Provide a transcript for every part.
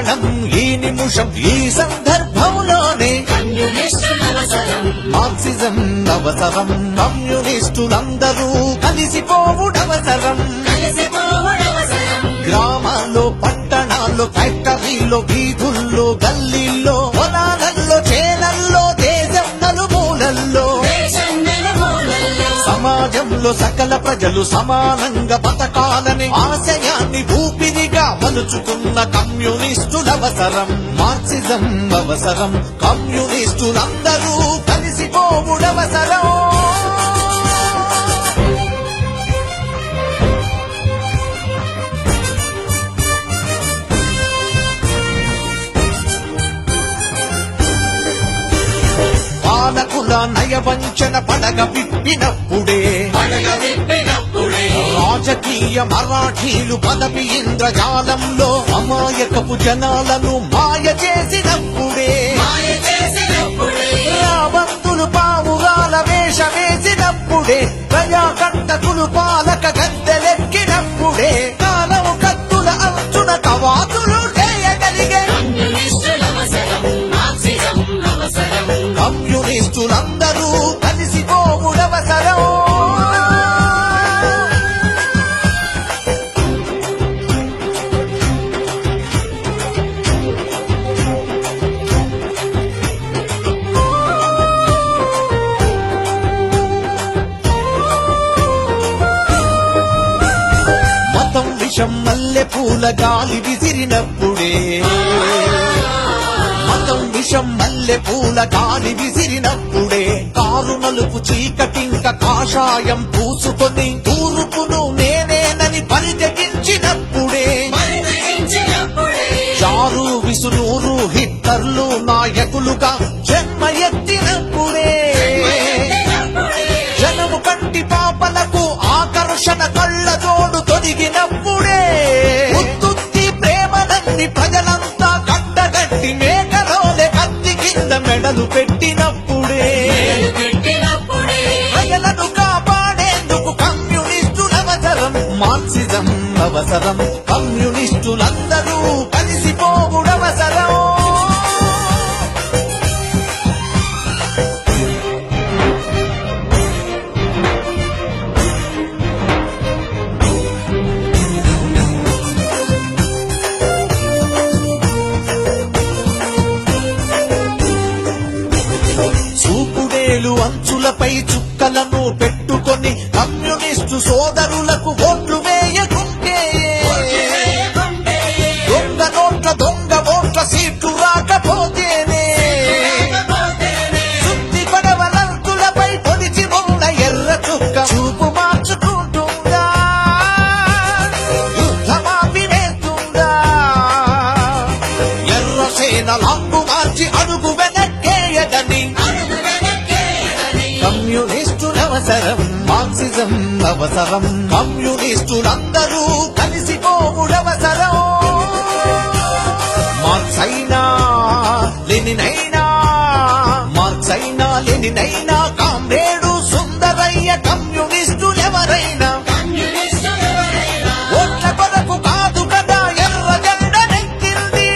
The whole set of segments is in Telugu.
క్షణం ఈ నిమిషం ఈ సందర్భంలోనే మార్క్సిజం అవసరం కమ్యూనిస్టులందరూ కలిసిపోవుడవసరం గ్రామాల్లో పట్టణాల్లో ఫ్యాక్టరీల్లో వీధుల్లో గల్లీల్లో పొలాలల్లో చేలల్లో దేశం నలుమూలల్లో సమాజంలో సకల ప్రజలు సమానంగా బతకాలని ఆశయాన్ని ఊపిరిగా మలుచుకున్న కమ్యూనిస్టులవసరం మార్క్సిజం అవసరం కమ్యూనిస్టులందరూ కలిసిపోవుడవసరం పాలకుల నయవంచన పడగ విప్పినప్పుడే రాజకీయ మరాఠీలు పదవి ఇంద్రజాలంలో అమాయకపు జనాలను మాయ చేసినప్పుడే రాబంతులు పావుగాల వేషమేసినప్పుడే ప్రజాకంటకులు పాలక గద్దెలెక్కినప్పుడే కాలం కత్తుల అంచున కవాతులు చేయగలిగే కమ్యూనిస్టులందరూ కలిసిపోవుడవసరం మతం విషం మల్లె పూల గాలి విసిరినప్పుడే మతం విషం మల్లె పూల గాలి విసిరినప్పుడే కారు నలుపు చీకటింక కాషాయం పూసుకొని తూర్పును నేనేనని పరితగించినప్పుడే చారు విసునూరు హిట్టర్లు నాయకులుగా జన్మ ఎత్తినప్పుడే జనము కంటి పాపలకు ఆకర్షణ కళ్ళ జోడు తొడిగినప్పుడే ఉత్తుత్తి ప్రేమలన్నీ ప్రజలంతా కట్టగట్టి మేకలోనే కత్తి కింద మెడలు పెట్టినప్పుడే ప్రజలను కాపాడేందుకు కమ్యూనిస్టులవసరం మార్క్సిజం అవసరం కమ్యూనిస్టులందరూ కలిసిపోవుడవసరం చూపుడేలు అంచులపై చుక్కలను పెట్టుకొని కమ్యూనిస్టు సోదరులకు ఓట్లు వేయకుంటే దొంగ నోట్ల దొంగ ఓట్ల సీట్లు రాకపోతేనే శుద్ధి పడవలంతులపై పొడిచి ఉన్న ఎర్ర చుక్క చూపు మార్చుకుంటుందా యుద్ధమాపి వేస్తుందా ఎర్ర సేన లాంగు మార్చి అడుగు వెనక్కేయదని కమ్యూనిస్టులవసరం మార్క్సిజం అవసరం కమ్యూనిస్టులందరూ కలిసిపోవుడవసరం మార్క్సైనా లెనినైనా మార్క్సైనా లెనినైనా కామ్రేడు సుందరయ్య కమ్యూనిస్టులెవరైనా ఓట్ల కొరకు కాదు కదా ఎర్ర జెండనెత్తింది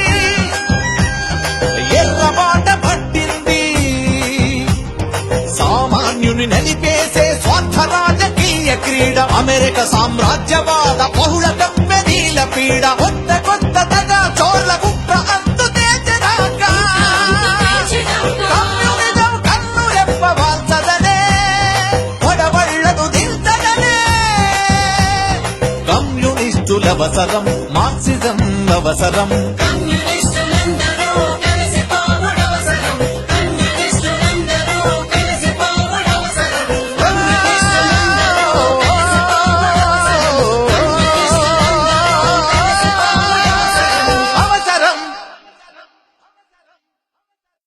ఎర్ర మాట పట్టింది సామాన్యుని నలిపేసే స్వార్థ రాజకీయ క్రీడ అమెరికా సామ్రాజ్యవాద బహుళ కంపెనీల పీడ కొత్త కొత్త తగా చోళ్ళ కుట్ర అంతు తేల్చదాకా కమ్యూనిజం కన్ను రెప్పవాల్చదనే పొడవళ్లను దించదనే కమ్యూనిస్టులవసరం మార్క్సిజం అవసరం కమ్యూనిస్టులందరూ